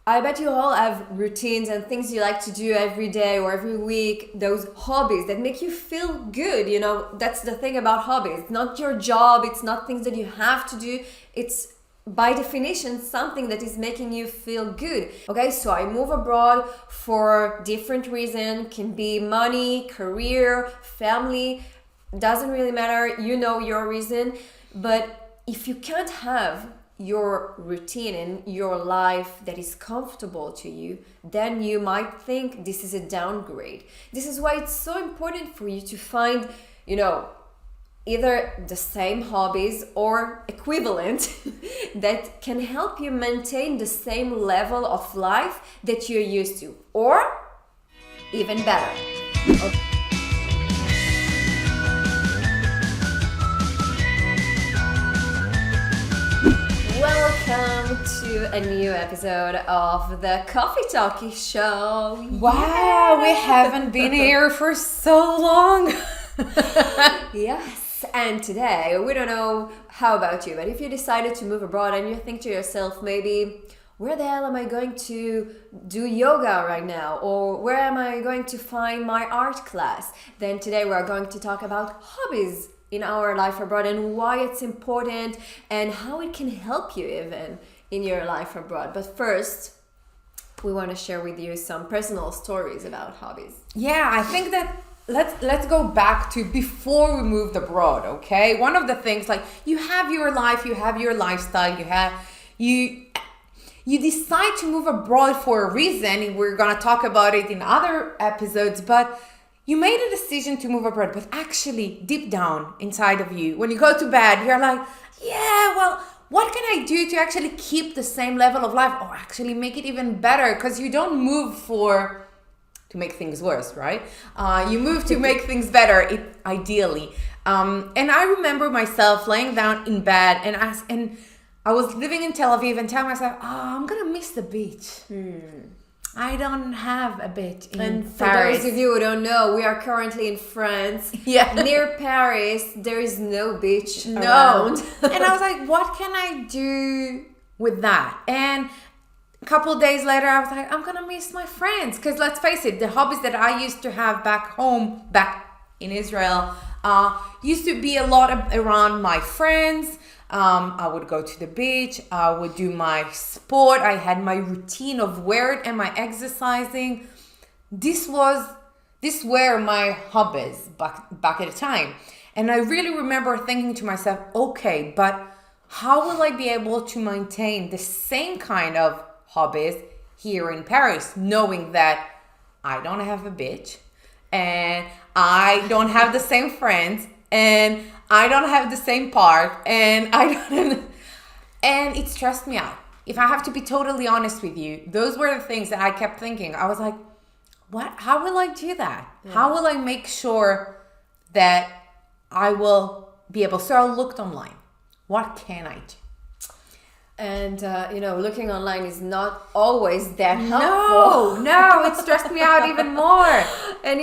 I bet you all have routines and things you like to do every day or every week, those hobbies that make you feel good. That's the thing about hobbies. It's not your job, it's not things that you have to do. It's by definition something that is making you feel good. Okay, so I move abroad for different reasons. Can be money, career, family, doesn't really matter. You know your reason. But if you can't have your routine and your life that is comfortable to you, then you might think this is a downgrade. This is why it's so important for you to find, either the same hobbies or equivalent that can help you maintain the same level of life that you're used to, or even better. Okay. Welcome to a new episode of the Coffee Talkie Show. Wow, we haven't been here for so long. Yes, and today, we don't know how about you, but if you decided to move abroad and you think to yourself, maybe, where the hell am I going to do yoga right now? Or where am I going to find my art class? Then today we are going to talk about hobbies in our life abroad and why it's important and how it can help you even in your life abroad. But first, we want to share with you some personal stories about hobbies. Yeah, I think that let's go back to before we moved abroad, okay? One of the things, like, you have your life, you have your lifestyle, you decide to move abroad for a reason. We're gonna talk about it in other episodes, but you made a decision to move abroad, but actually deep down inside of you, when you go to bed, you're like, yeah, well, what can I do to actually keep the same level of life or actually make it even better? Because you don't move to make things worse, right? You move to make things better, ideally. And I remember myself laying down in bed and I was living in Tel Aviv and telling myself, I'm gonna miss the beach. I don't have a beach in and for Paris. those of you who don't know, we are currently in France. Yeah. Near Paris, there is no beach around. And I was like, what can I do with that? And a couple of days later, I was like, I'm going to miss my friends. Because let's face it, the hobbies that I used to have back in Israel, used to be a lot around my friends. I would go to the beach. I would do my sport. I had my routine of where am I exercising. This were my hobbies back at the time. And I really remember thinking to myself, okay, but how will I be able to maintain the same kind of hobbies here in Paris, knowing that I don't have a beach and I don't have the same friends and I don't have the same park and and it stressed me out. If I have to be totally honest with you, those were the things that I kept thinking. I was like, how will I do that? Yeah. How will I make sure that I will be able? So I looked online. What can I do? And, looking online is not always that helpful. No, it stressed me out even more. And,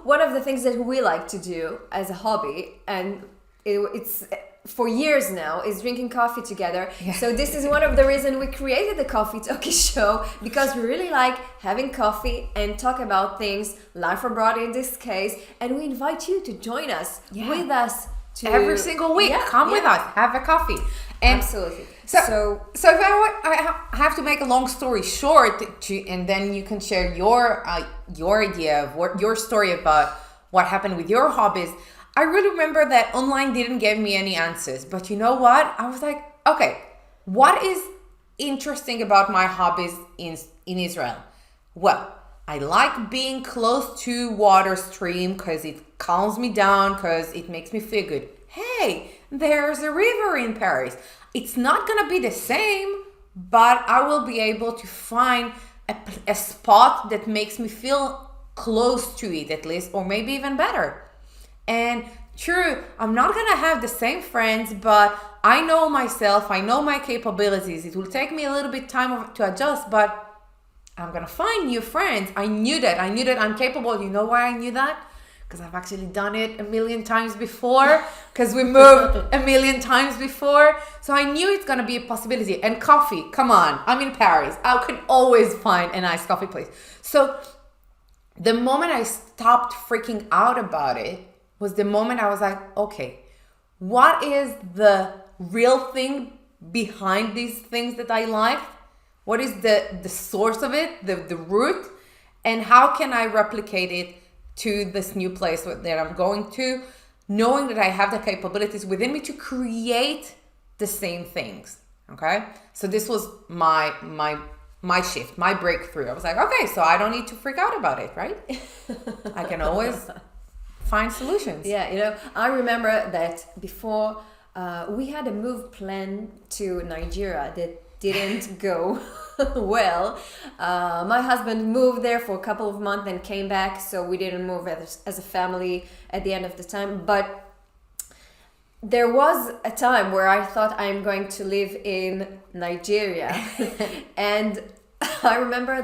one of the things that we like to do as a hobby, and it's for years now, is drinking coffee together. Yeah. So this is one of the reasons we created the Coffee Talkie Show, because we really like having coffee and talk about things, life abroad in this case, and we invite you to join us, with us. Every single week, come with us, have a coffee. And absolutely. So if I have to make a long story short, and then you can share your idea of your story about what happened with your hobbies. I really remember that online didn't give me any answers, but you know what? I was like, okay, what is interesting about my hobbies in Israel? Well, I like being close to water stream because it calms me down, because it makes me feel good. Hey, there's a river in Paris. It's not going to be the same, but I will be able to find a spot that makes me feel close to it at least, or maybe even better. And true, I'm not going to have the same friends, but I know myself, I know my capabilities. It will take me a little bit time to adjust, but I'm going to find new friends. I knew that I'm capable. You know why I knew that? because I've actually done it a million times before, because we moved a million times before. So I knew it's going to be a possibility. And coffee, come on, I'm in Paris. I can always find a nice coffee place. So the moment I stopped freaking out about it was the moment I was like, okay, what is the real thing behind these things that I like? What is the source of it, the root? And how can I replicate it to this new place that I'm going to, knowing that I have the capabilities within me to create the same things, okay? So this was my shift, my breakthrough. I was like, okay, so I don't need to freak out about it, right? I can always find solutions. Yeah, I remember that before we had a move plan to Nigeria that didn't go well. My husband moved there for a couple of months and came back, so we didn't move as a family at the end of the time. But there was a time where I thought I'm going to live in Nigeria. And I remember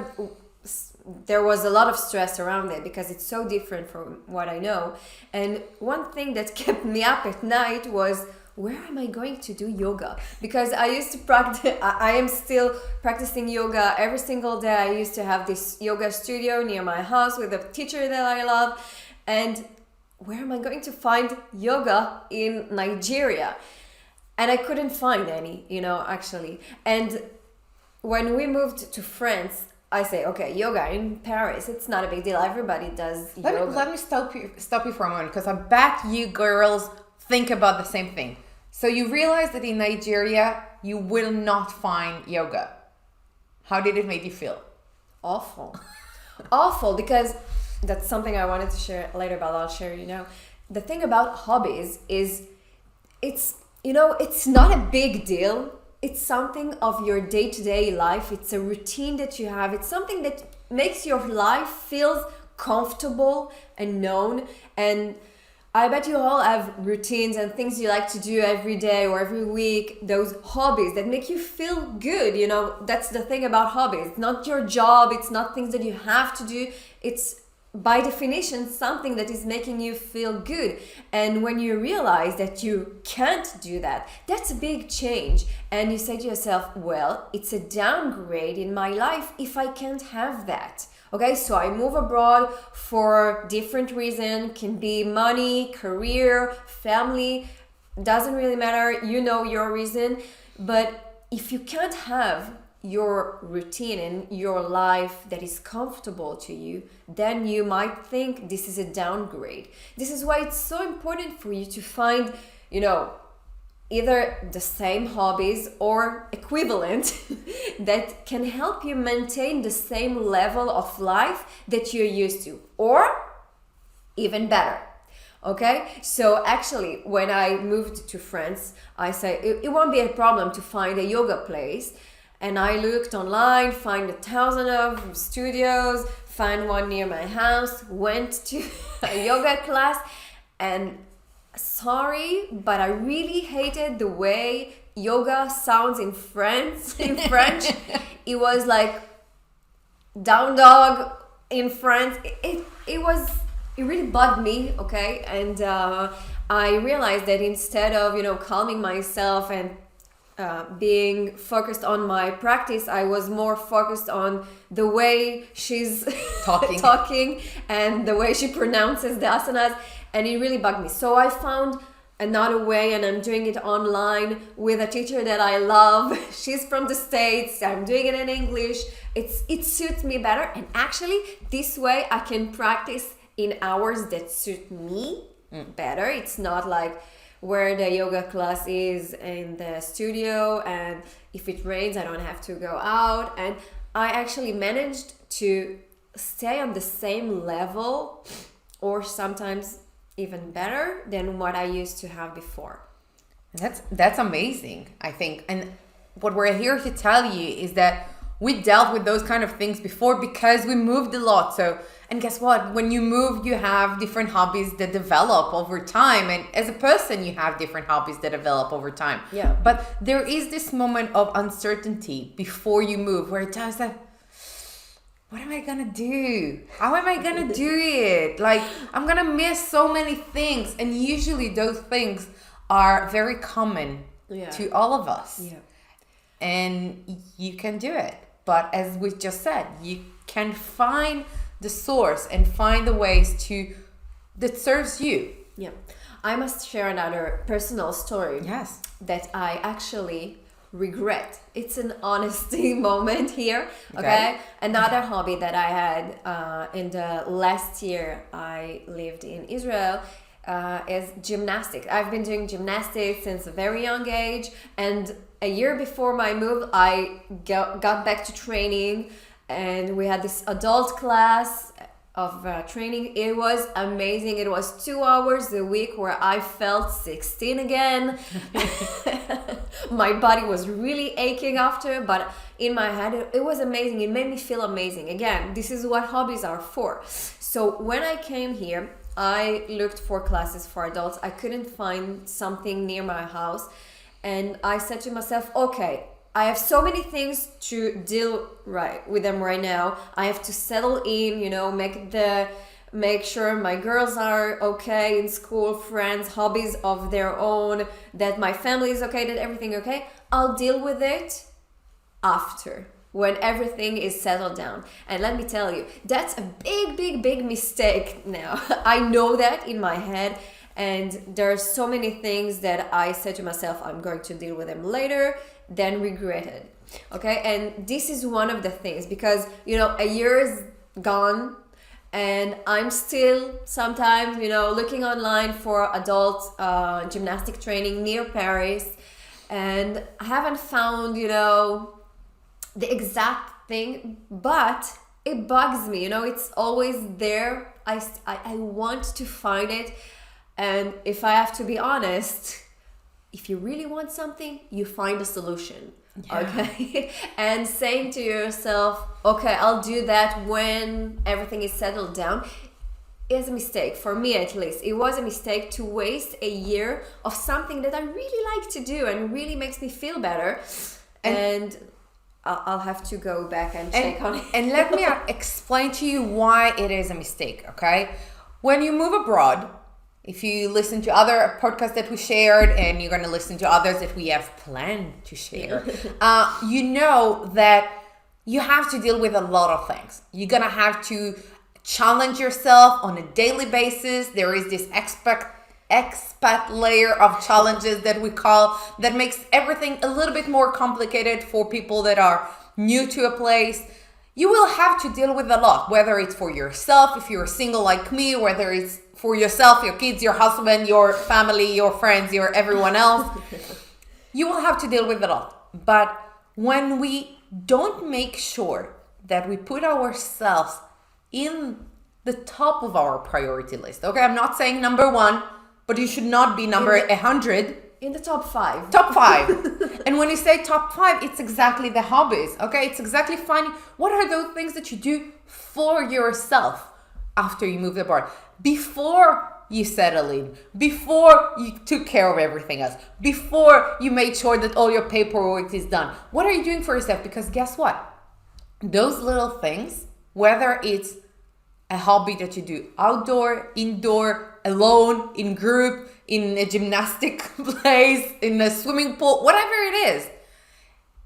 there was a lot of stress around it because it's so different from what I know. And one thing that kept me up at night was, where am I going to do yoga? Because I used to practice, I am still practicing yoga every single day. I used to have this yoga studio near my house with a teacher that I love. And where am I going to find yoga in Nigeria? And I couldn't find any, actually. And when we moved to France, I say, okay, yoga in Paris, it's not a big deal. Everybody does yoga. Let me stop you for a moment, because I bet you girls think about the same thing. So you realize that in Nigeria, you will not find yoga. How did it make you feel? Awful. Awful, because that's something I wanted to share later, but I'll share, The thing about hobbies is it's not a big deal. It's something of your day-to-day life. It's a routine that you have. It's something that makes your life feels comfortable and known. And I bet you all have routines and things you like to do every day or every week, those hobbies that make you feel good. That's the thing about hobbies. It's not your job. It's not things that you have to do. It's by definition something that is making you feel good. And when you realize that you can't do that, that's a big change. And you say to yourself, well, it's a downgrade in my life if I can't have that. Okay, so I move abroad for different reasons. Can be money, career, family, doesn't really matter. You know your reason. But if you can't have your routine and your life that is comfortable to you, then you might think this is a downgrade. This is why it's so important for you to find, either the same hobbies or equivalent that can help you maintain the same level of life that you're used to, or even better. Okay, so actually when I moved to France, I said it won't be a problem to find a yoga place. And I looked online, find 1,000 of studios, find one near my house, went to a yoga class, and sorry, but I really hated the way yoga sounds in French. It was like down dog in French. It really bugged me, okay? And I realized that instead of calming myself and being focused on my practice, I was more focused on the way she's talking and the way she pronounces the asanas, and it really bugged me. So I found another way, and I'm doing it online with a teacher that I love. She's from the States. I'm doing it in English. It suits me better, and actually this way I can practice in hours that suit me better. It's not like where the yoga class is in the studio, and if it rains I don't have to go out. And I actually managed to stay on the same level, or sometimes even better than what I used to have before. That's amazing, I think. And what we're here to tell you is that we dealt with those kind of things before because we moved a lot. So, and guess what? When you move, you have different hobbies that develop over time. And as a person, you have different hobbies that develop over time. Yeah. But there is this moment of uncertainty before you move where it does that, what am I gonna do? How am I gonna do it? Like, I'm gonna miss so many things. And usually those things are very common to all of us. Yeah. And you can do it. But as we just said, you can find the source and find the ways that serves you. Yeah. I must share another personal story. Yes. That I actually regret. It's an honesty moment here. Okay. Another hobby that I had in the last year I lived in Israel is gymnastics. I've been doing gymnastics since a very young age, and a year before my move I got back to training, and we had this adult class of training. It was amazing. It was 2 hours a week where I felt 16 again. My body was really aching after, but in my head it was amazing. It made me feel amazing. Again, this is what hobbies are for. So when I came here, I looked for classes for adults. I couldn't find something near my house, and I said to myself, okay, I have so many things to deal with them right now. I have to settle in, make sure my girls are okay in school, friends, hobbies of their own, that my family is okay, that everything okay. I'll deal with it after, when everything is settled down. And let me tell you, that's a big mistake now. I know that in my head. And there are so many things that I said to myself, I'm going to deal with them later, then regretted. Okay, and this is one of the things, because a year is gone and I'm still sometimes looking online for adult gymnastic training near Paris, and I haven't found the exact thing, but it bugs me. It's always there. I want to find it. And if I have to be honest, if you really want something, you find a solution. Yeah. Okay. And saying to yourself, okay, I'll do that when everything is settled down, is a mistake. For me, at least, it was a mistake to waste a year of something that I really like to do and really makes me feel better. And I'll have to go back and check on it. And let me explain to you why it is a mistake. Okay. When you move abroad, if you listen to other podcasts that we shared, and you're going to listen to others that we have planned to share, you know that you have to deal with a lot of things. You're going to have to challenge yourself on a daily basis. There is this expat layer of challenges that we call, that makes everything a little bit more complicated for people that are new to a place. You will have to deal with a lot, whether it's for yourself, if you're single like me, whether it's for yourself, your kids, your husband, your family, your friends, your everyone else. You will have to deal with it all. But when we don't make sure that we put ourselves in the top of our priority list, okay, I'm not saying number 1, but you should not be number 100. In the top 5. Top 5. And when you say top 5, it's exactly the hobbies, okay? It's exactly finding what are those things that you do for yourself after you move abroad, before you settle in, before you took care of everything else, before you made sure that all your paperwork is done. What are you doing for yourself? Because guess what? Those little things, whether it's a hobby that you do outdoor, indoor, alone, in group, in a gymnastic place, in a swimming pool, whatever it is,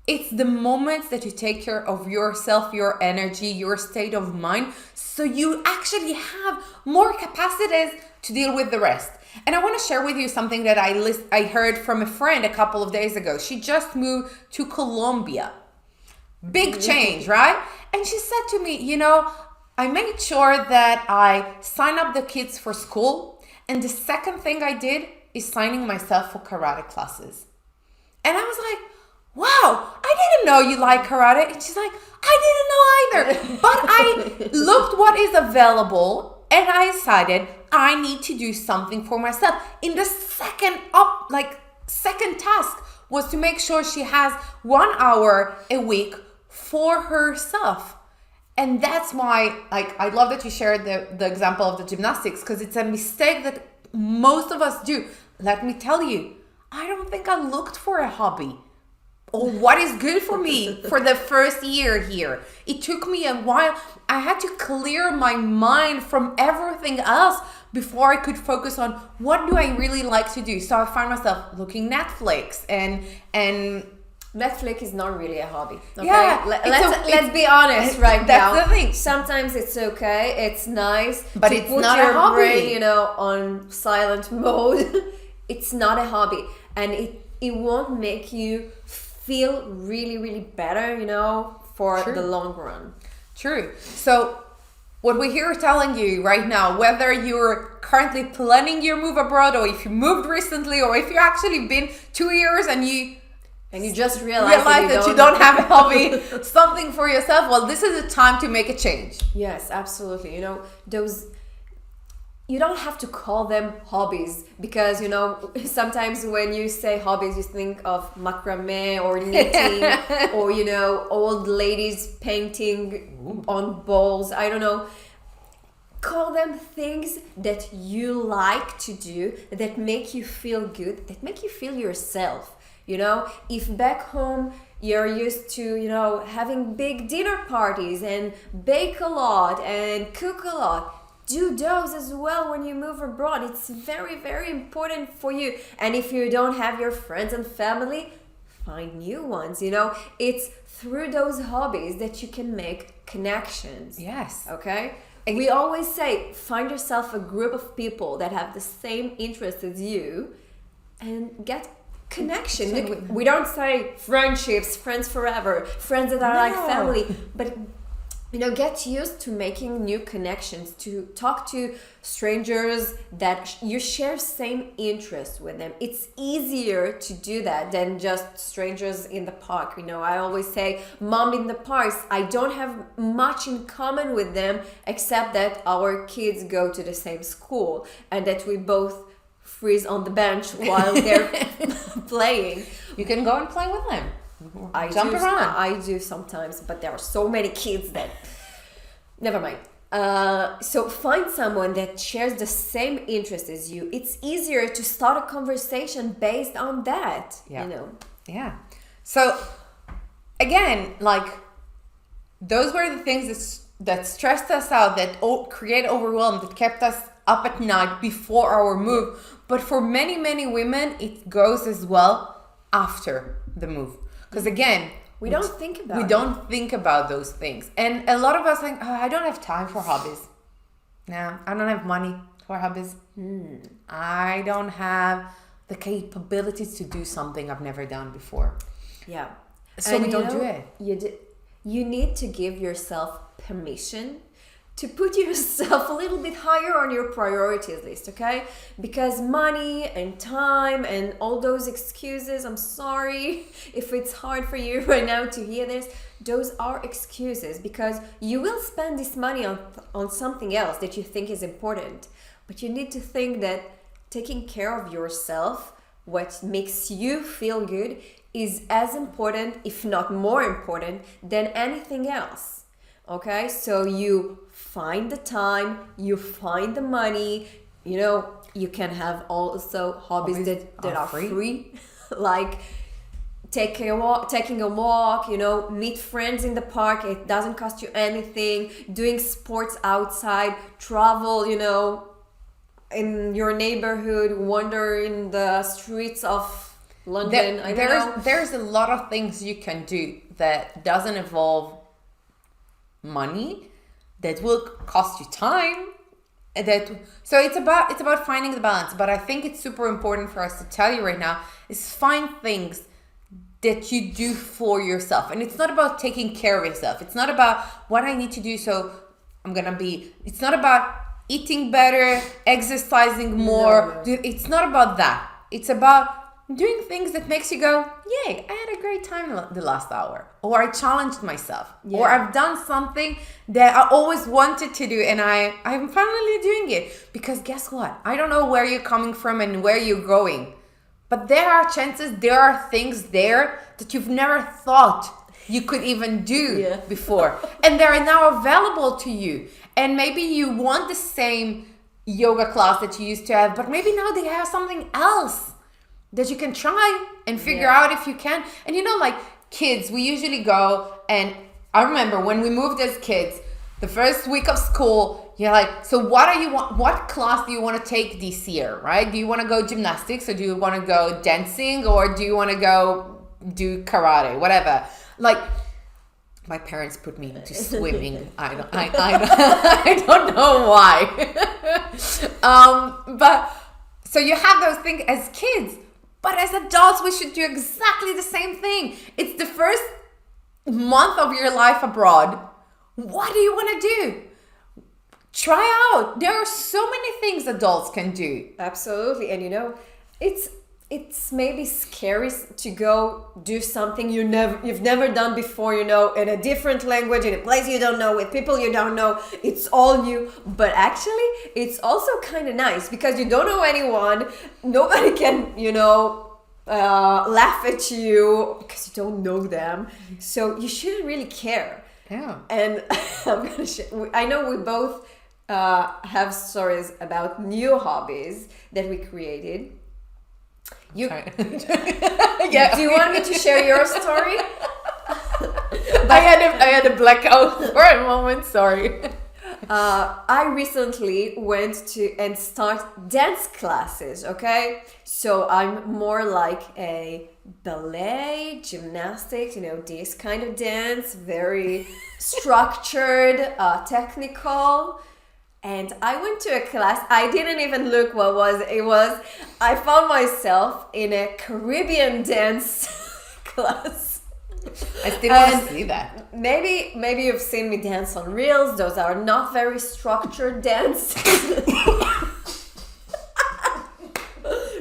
it's the moments that you take care of yourself, your energy, your state of mind, so you actually have more capacities to deal with the rest. And I want to share with you something that I heard from a friend a couple of days ago. She just moved to Colombia. Big change, right? And she said to me, I made sure that I sign up the kids for school. And the second thing I did is signing myself for karate classes. And I was like, wow, I didn't know you like karate. And she's like, I didn't know either. But I looked what is available and I decided I need to do something for myself. In the second task was to make sure she has 1 hour a week for herself. And that's why, I love that you shared the example of the gymnastics, because it's a mistake that most of us do. Let me tell you, I don't think I looked for a hobby or what is good for me for the first year here. It took me a while. I had to clear my mind from everything else before I could focus on what do I really like to do. So I found myself looking Netflix and Netflix is not really a hobby. Okay? Yeah, let's be honest right now. That's the thing. Sometimes it's okay, it's nice, but to it's put not your a hobby. brain, on silent mode. It's not a hobby, and it won't make you feel really, really better, for True. the long run. True. So what we're here telling you right now, whether you're currently planning your move abroad, or if you moved recently, or if you actually been 2 years and you just realize that you don't have a hobby, something for yourself, well, this is the time to make a change. Yes, absolutely. You don't have to call them hobbies, because sometimes when you say hobbies you think of macrame or knitting or old ladies painting on bowls. I don't know. Call them things that you like to do, that make you feel good, that make you feel yourself. If back home you're used to having big dinner parties and bake a lot and cook a lot, do those as well when you move abroad. It's very, very important for you. And if you don't have your friends and family, find new ones. It's through those hobbies that you can make connections. Yes. Okay? We always say, find yourself a group of people that have the same interests as you and get connection. Look, we don't say friendships, friends forever, friends that are like family, but get used to making new connections, to talk to strangers that you share same interests with them. It's easier to do that than just strangers in the park. I always say, mom in the parks, I don't have much in common with them except that our kids go to the same school and that we both freeze on the bench while they're playing. You can go and play with them. Jump around. I do sometimes, but there are so many kids that never mind. So find someone that shares the same interests as you. It's easier to start a conversation based on that. Yeah. So again, those were the things that stressed us out, that create overwhelm, that kept us up at night before our move. But for many, many women, it goes as well after the move. Because again, we don't think about those things. And a lot of us think, I don't have time for hobbies. No, I don't have money for hobbies. I don't have the capabilities to do something I've never done before. Yeah. So we don't do it. You need to give yourself permission to put yourself a little bit higher on your priorities list, okay? Because money and time and all those excuses, I'm sorry if it's hard for you right now to hear this, those are excuses, because you will spend this money on something else that you think is important. But you need to think that taking care of yourself, what makes you feel good, is as important, if not more important, than anything else. Okay, so you find the time, you find the money, you can have also hobbies that are free. Like taking a walk, meet friends in the park, it doesn't cost you anything, doing sports outside, travel, in your neighborhood, wander in the streets of London. There's a lot of things you can do that doesn't involve money, that will cost you time, so it's about finding the balance. But I think it's super important for us to tell you right now is find things that you do for yourself. And it's not about taking care of yourself. It's not about what I need to do so it's not about eating better, exercising more. No. It's not about that. It's about doing things that makes you go, yay, I had a great time the last hour, or I challenged myself, or I've done something that I always wanted to do and I'm finally doing it. Because guess what? I don't know where you're coming from and where you're going, but there are things there that you've never thought you could even do before, and they're now available to you. And maybe you want the same yoga class that you used to have, but maybe now they have something else that you can try and figure Yeah. out if you can. And like kids, we usually go, and I remember when we moved as kids, the first week of school, you're like, so what class do you want to take this year, right? Do you want to go gymnastics, or do you want to go dancing, or do you want to go do karate, whatever? Like, my parents put me into swimming. I don't know why. But so you have those things as kids, but as adults, we should do exactly the same thing. It's the first month of your life abroad. What do you want to do? Try out. There are so many things adults can do. Absolutely. And it's maybe scary to go do something you've never done before, in a different language, in a place you don't know, with people you don't know. It's all new. But actually, it's also kind of nice because you don't know anyone. Nobody can, laugh at you because you don't know them. So you shouldn't really care. Yeah. And I'm gonna I know we both have stories about new hobbies that we created. Yeah. Do you want me to share your story? I had a blackout for a moment. Sorry. I recently went to and start dance classes. Okay, so I'm more like a ballet, gymnastics. This kind of dance, very structured, technical. And I went to a class. I didn't even look what it was. I found myself in a Caribbean dance class. I still want to see that. Maybe you've seen me dance on reels. Those are not very structured dances.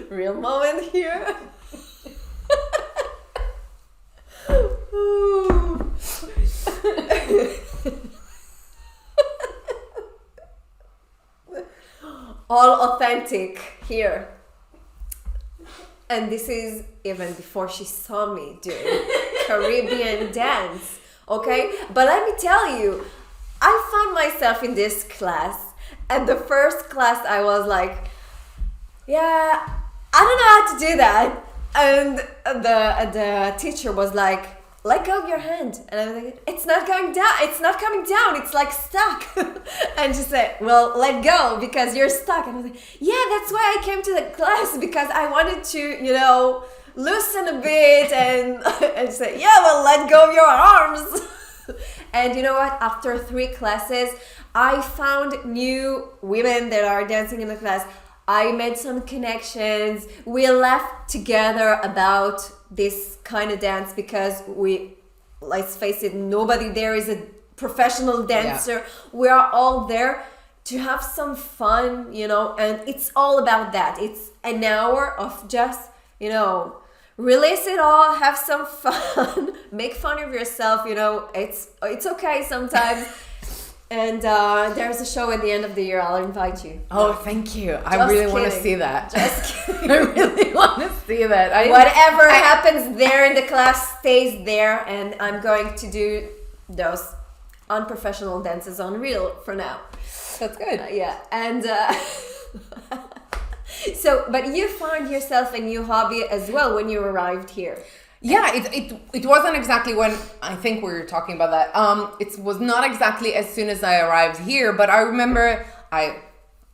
Real moment here. All authentic here. And this is even before she saw me doing Caribbean dance, okay? But let me tell you, I found myself in this class. At the first class, I was like, yeah, I don't know how to do that. And the teacher was like, let go of your hand. And I was like, it's not going down. It's not coming down. It's like stuck. And she said, well, let go because you're stuck. And I was like, yeah, that's why I came to the class, because I wanted to, loosen a bit and say, yeah, well, let go of your arms. And you know what? After 3 classes, I found new women that are dancing in the class. I made some connections. We laughed together about this kind of dance because let's face it, nobody there is a professional dancer. Yeah. We are all there to have some fun, and it's all about that. It's an hour of just, release it all, have some fun, make fun of yourself, it's okay sometimes. And there's a show at the end of the year. I'll invite you. Oh, thank you. I really want to see that. Just kidding. I really want to see that. Whatever happens there in the class stays there. And I'm going to do those unprofessional dances on reel for now. That's good. Yeah. And but you found yourself a new hobby as well when you arrived here. Yeah, it wasn't exactly when I think we were talking about that. It was not exactly as soon as I arrived here, but I remember I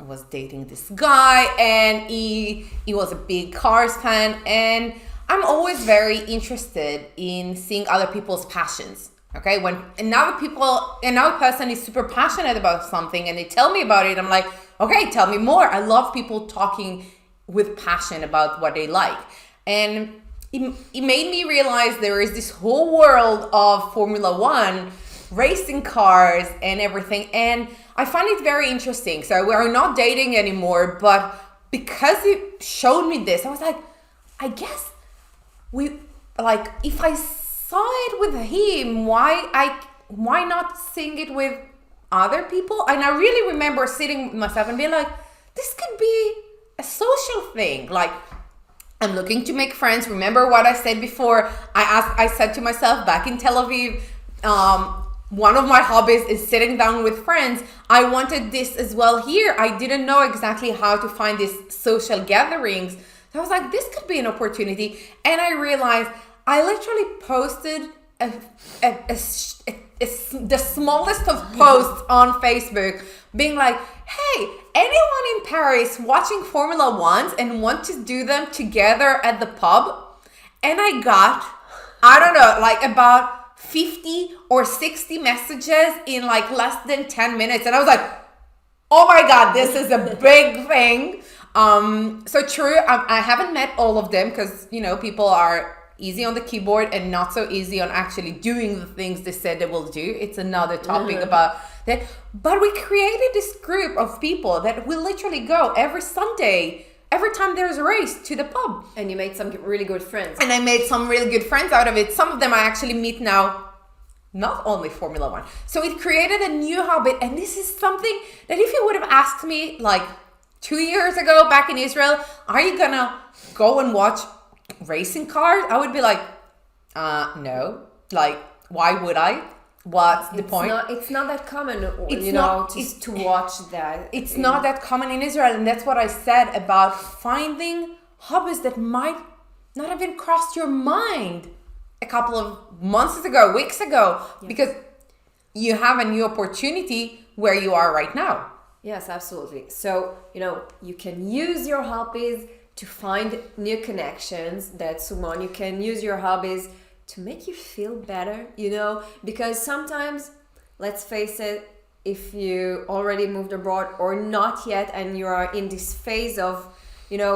was dating this guy, and he was a big Cars fan, and I'm always very interested in seeing other people's passions. Okay, when another person is super passionate about something and they tell me about it, I'm like, okay, tell me more. I love people talking with passion about what they like, and it made me realize there is this whole world of Formula One, racing cars and everything. And I find it very interesting. So we are not dating anymore, but because it showed me this, I was like, I guess if I saw it with him, why not sing it with other people? And I really remember sitting with myself and being like, this could be a social thing. Like, I'm looking to make friends. Remember what I said before? I said to myself back in Tel Aviv, one of my hobbies is sitting down with friends. I wanted this as well here. I didn't know exactly how to find these social gatherings. So I was like, this could be an opportunity. And I realized I literally posted the smallest of posts on Facebook being like, hey, anyone in Paris watching Formula Ones and want to do them together at the pub? And I got, I don't know, like about 50 or 60 messages in like less than 10 minutes. And I was like, oh my God, this is a big thing. So true, I haven't met all of them because, you know, people are easy on the keyboard and not so easy on actually doing the things they said they will do. It's another topic about that. But we created this group of people that will literally go every Sunday, every time there's a race, to the pub. And you made some really good friends. And I made some really good friends out of it. Some of them I actually meet now, not only Formula One. So it created a new habit. And this is something that if you would have asked me like 2 years ago back in Israel, are you gonna go and watch racing cars? I would be like, no. Like, why would I? What's the point? It's not that common, to watch that. It's not that common in Israel. And that's what I said about finding hobbies that might not have even crossed your mind a couple of months ago, weeks ago, because you have a new opportunity where you are right now. Yes, absolutely. So, you can use your hobbies to find new connections. That's one. You can use your hobbies to make you feel better, because sometimes, let's face it, if you already moved abroad or not yet and you are in this phase of,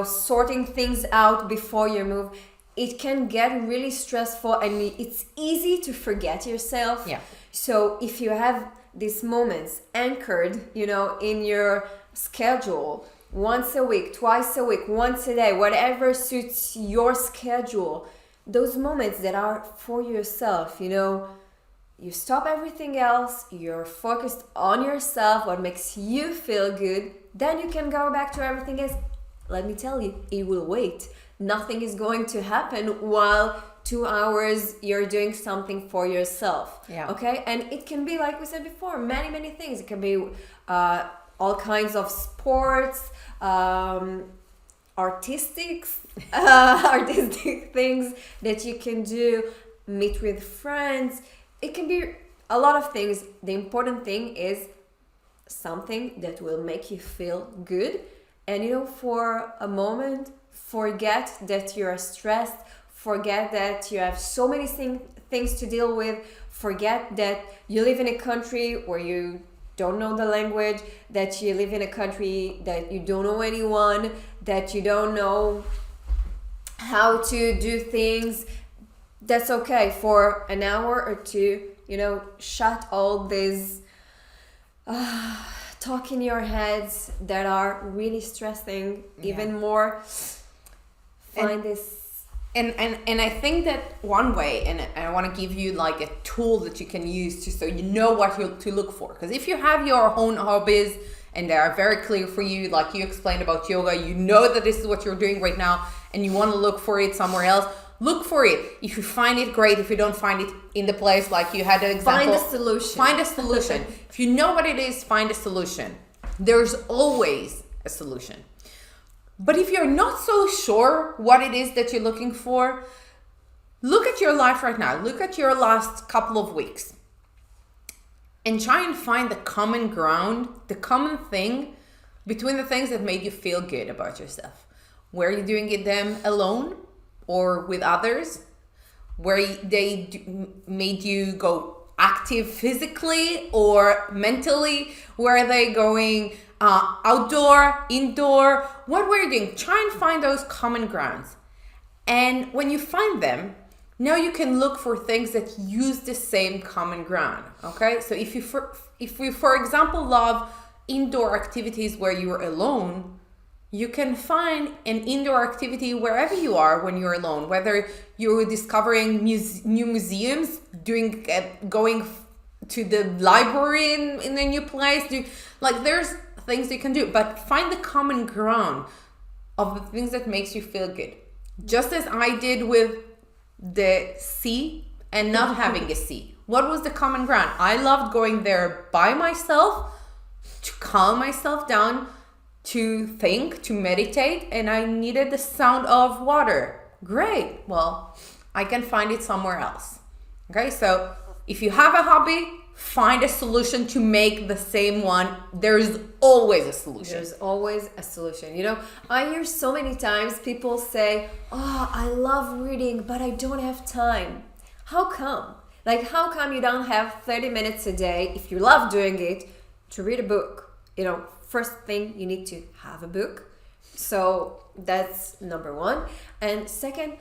sorting things out before you move, it can get really stressful and it's easy to forget yourself. Yeah. So if you have these moments anchored, in your schedule, once a week, twice a week, once a day, whatever suits your schedule, those moments that are for yourself, you stop everything else, you're focused on yourself, what makes you feel good, then you can go back to everything else. Let me tell you, it will wait. Nothing is going to happen while 2 hours you're doing something for yourself. Yeah. Okay? And it can be, like we said before, many, many things. It can be all kinds of sports, artistic things that you can do, meet with friends. It can be a lot of things. The important thing is something that will make you feel good. And for a moment, forget that you're stressed, forget that you have so many things to deal with, forget that you live in a country where you don't know the language, that you live in a country that you don't know anyone, that you don't know how to do things. That's okay. For an hour or two, shut all these talk in your heads that are really stressing even more. Find this. And I think that one way, and I want to give you like a tool that you can use so you know what to look for. Because if you have your own hobbies and they are very clear for you, like you explained about yoga, you know that this is what you're doing right now and you want to look for it somewhere else, look for it. If you find it, great. If you don't find it in the place, like you had an example. Find a solution. If you know what it is, find a solution. There's always a solution. But if you're not so sure what it is that you're looking for, look at your life right now. Look at your last couple of weeks. And try and find the common ground, the common thing between the things that made you feel good about yourself. Were you doing them alone or with others? Where they made you go active physically or mentally? Were they going outdoor, indoor? What were you doing? Try and find those common grounds. And when you find them, now you can look for things that use the same common ground. Okay? So if we, for example, love indoor activities where you're alone, you can find an indoor activity wherever you are when you're alone, whether you're discovering new museums, going to the library in a new place. There's things you can do, but find the common ground of the things that makes you feel good. Just as I did with the sea and not having a sea. What was the common ground? I loved going there by myself to calm myself down, to think, to meditate, and I needed the sound of water. Great. Well, I can find it somewhere else. Okay, so if you have a hobby, find a solution to make the same one. There's always a solution. There's always a solution. You know, I hear so many times people say, "Oh, I love reading, but I don't have time." How come? Like, how come you don't have 30 minutes a day, if you love doing it, to read a book? You know, first thing, you need to have a book. So that's number one. And second,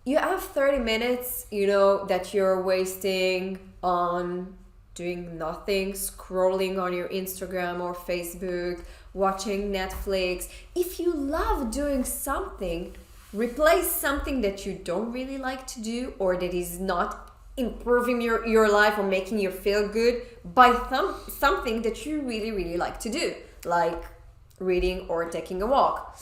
you have 30 minutes, you know, that you're wasting on doing nothing, scrolling on your Instagram or Facebook, watching Netflix. If you love doing something, replace something that you don't really like to do or that is not improving your life or making you feel good by something that you really, really like to do, like reading or taking a walk.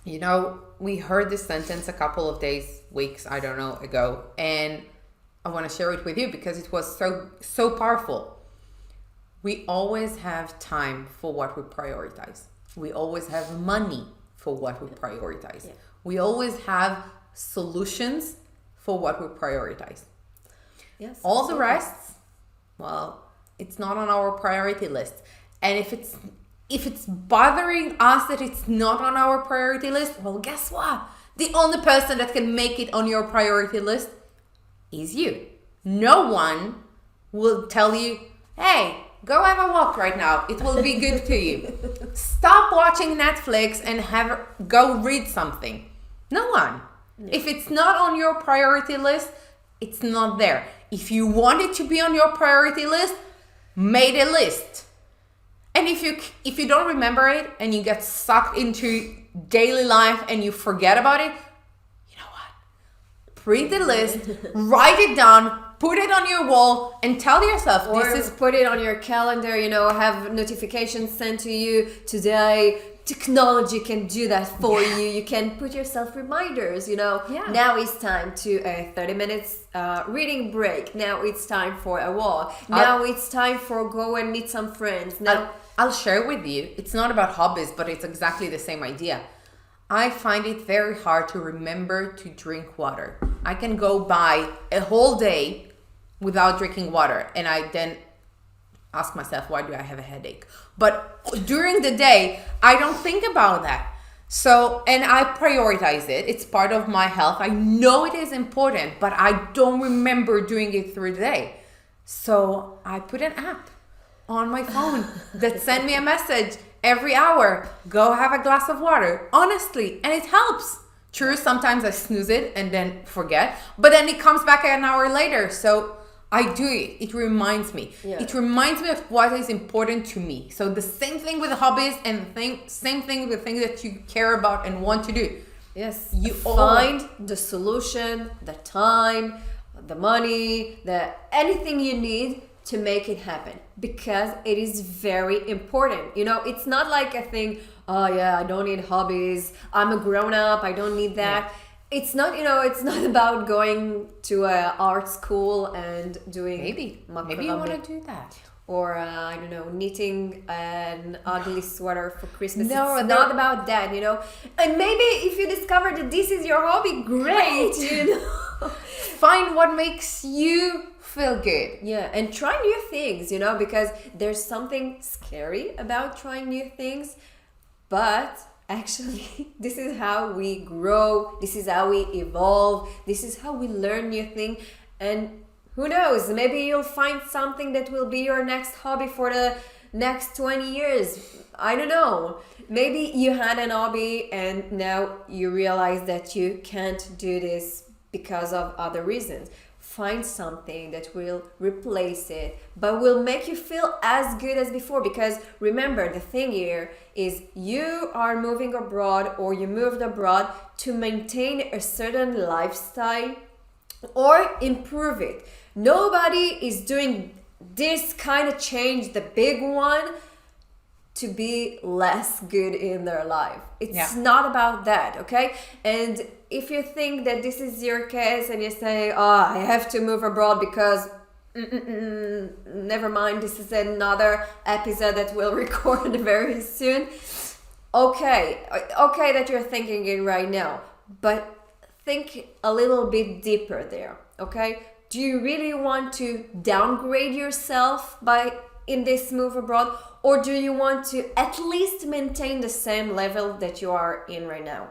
You know, we heard this sentence a couple of days, weeks, I don't know, ago, and I want to share it with you because it was so powerful. We always have time for what we prioritize. We always have money for what we prioritize. Yeah. We always have solutions for what we prioritize. Yes. All the rest, well, it's not on our priority list. And if it's bothering us that it's not on our priority list, well, guess what? The only person that can make it on your priority list is you. No one will tell you, hey, go have a walk right now. It will be good to you. Stop watching Netflix and go read something. No one. No. If it's not on your priority list, it's not there. If you want it to be on your priority list, make a list. And if you don't remember it and you get sucked into daily life and you forget about it, you know what? Print the list, write it down, put it on your wall, and tell yourself put it on your calendar, you know, have notifications sent to you today. Technology can do that for you. You can put yourself reminders, you know. Yeah. Now it's time to a 30 minutes reading break. Now it's time for a walk. Now it's time for go and meet some friends. Now I'll share with you. It's not about hobbies, but it's exactly the same idea. I find it very hard to remember to drink water. I can go by a whole day without drinking water, and I then ask myself, why do I have a headache? But during the day, I don't think about that. So, and I prioritize it. It's part of my health. I know it is important, but I don't remember doing it through the day. So I put an app on my phone that send me a message every hour. Go have a glass of water. Honestly, and it helps. True, sometimes I snooze it and then forget, but then it comes back an hour later. So I do it. It reminds me. Yeah. It reminds me of what is important to me. So the same thing with hobbies and same thing with things that you care about and want to do. yes, You find the solution, the time, the money, anything you need to make it happen, because it is very important. You know, it's not like a thing, oh yeah, I don't need hobbies. I'm a grown up. I don't need that. Yeah. It's not, you know, it's not about going to a art school and doing Maybe you macrame. want to do that. Or I don't know, knitting an ugly sweater for Christmas. No, it's not about that, you know. And maybe if you discover that this is your hobby, great, you know. Find what makes you feel good. Yeah, and try new things, you know, because there's something scary about trying new things, but actually, this is how we grow, this is how we evolve, this is how we learn new things, and who knows, maybe you'll find something that will be your next hobby for the next 20 years. I don't know. Maybe you had an hobby and now you realize that you can't do this because of other reasons. Find something that will replace it, but will make you feel as good as before. Because remember, the thing here is you are moving abroad, or you moved abroad to maintain a certain lifestyle or improve it. Nobody is doing this kind of change, the big one, to be less good in their life. It's not about that, okay? And if you think that this is your case and you say, oh, I have to move abroad because never mind, this is another episode that we'll record very soon. okay that you're thinking it right now, but think a little bit deeper there, okay? Do you really want to downgrade yourself by in this move abroad, or do you want to at least maintain the same level that you are in right now,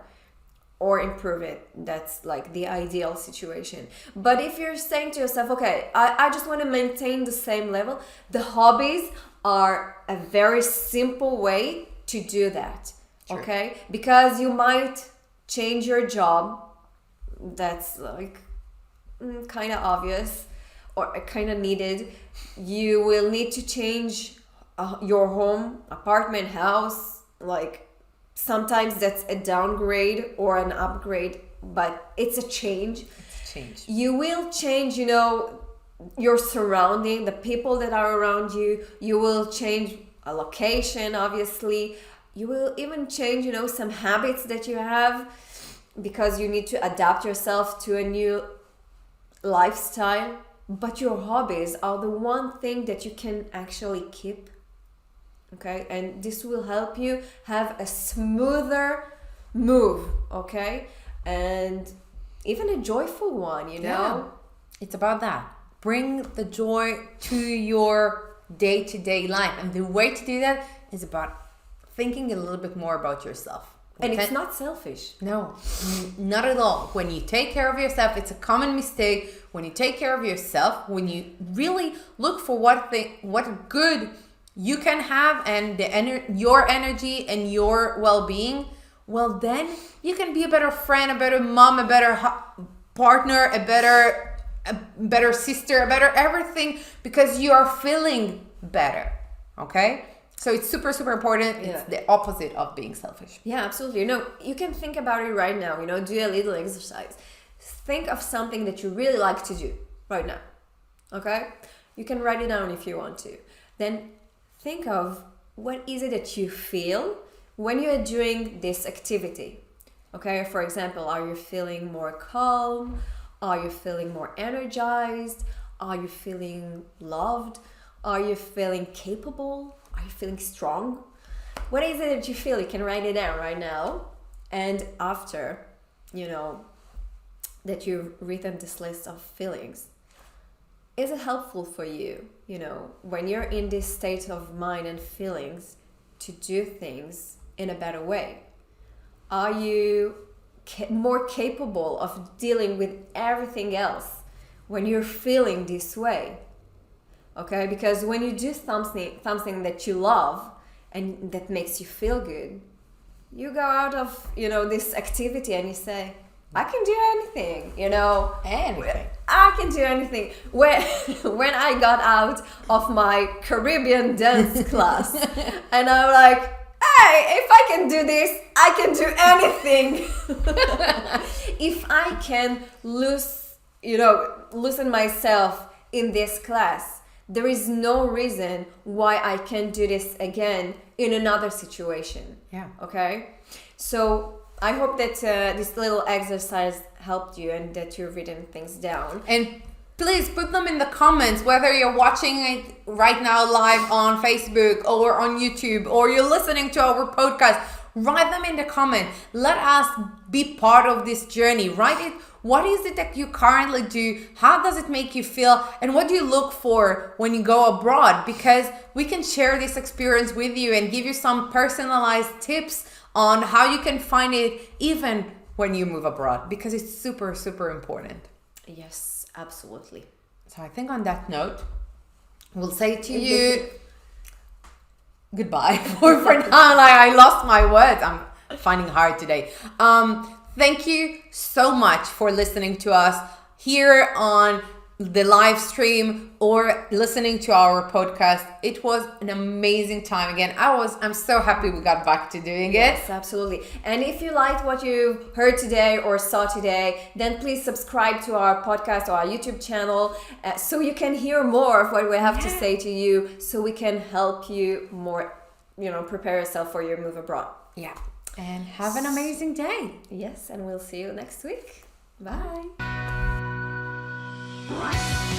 or improve it? That's like the ideal situation. But if you're saying to yourself, okay, I just want to maintain the same level, the hobbies are a very simple way to do that. Sure. Okay, because you might change your job. That's like kind of obvious or kind of needed. You will need to change your home, apartment, house. Like sometimes that's a downgrade or an upgrade, but it's a change. It's a change. You will change, your surrounding, the people that are around you. You will change a location, obviously. You will even change, some habits that you have, because you need to adapt yourself to a new lifestyle. But your hobbies are the one thing that you can actually keep. Okay, and this will help you have a smoother move, okay, and even a joyful one, Yeah. It's about that. Bring the joy to your day-to-day life, and the way to do that is about thinking a little bit more about yourself. And it's not selfish. No, not at all. When you take care of yourself, it's a common mistake. When you take care of yourself, when you really look for what good you can have, and your energy and your well-being, well, then you can be a better friend, a better mom, a better partner, a better sister, a better everything, because you are feeling better. Okay? So it's super, super important. It's the opposite of being selfish. Yeah, absolutely. You can think about it right now, do a little exercise. Think of something that you really like to do right now. Okay? You can write it down if you want to. Then think of what is it that you feel when you are doing this activity. Okay? For example, are you feeling more calm? Are you feeling more energized? Are you feeling loved? Are you feeling capable? Are you feeling strong? What is it that you feel? You can write it down right now. And after, that you've written this list of feelings, is it helpful for you, when you're in this state of mind and feelings, to do things in a better way? Are you more capable of dealing with everything else when you're feeling this way? Okay, because when you do something that you love and that makes you feel good, you go out of, this activity and you say, I can do anything, Anything. I can do anything. When I got out of my Caribbean dance class, and I'm like, hey, if I can do this, I can do anything. If I can loosen myself in this class, there is no reason why I can't do this again in another situation. Yeah. Okay? So I hope that this little exercise helped you and that you've written things down. And please put them in the comments, whether you're watching it right now live on Facebook or on YouTube, or you're listening to our podcast. Write them in the comment. Let us be part of this journey. Write it. What is it that you currently do? How does it make you feel? And what do you look for when you go abroad? Because we can share this experience with you and give you some personalized tips on how you can find it even when you move abroad, because it's super, super important. Yes, absolutely. So I think on that note, we'll say to you goodbye for now. Like, I lost my words. I'm finding hard today. Thank you so much for listening to us here on the live stream or listening to our podcast. It was an amazing time again. I'm so happy we got back to doing it. Yes, absolutely. And if you liked what you heard today or saw today, then please subscribe to our podcast or our YouTube channel so you can hear more of what we have to say to you, so we can help you more, prepare yourself for your move abroad. Yeah. And have an amazing day. Yes, and we'll see you next week. Bye. Bye.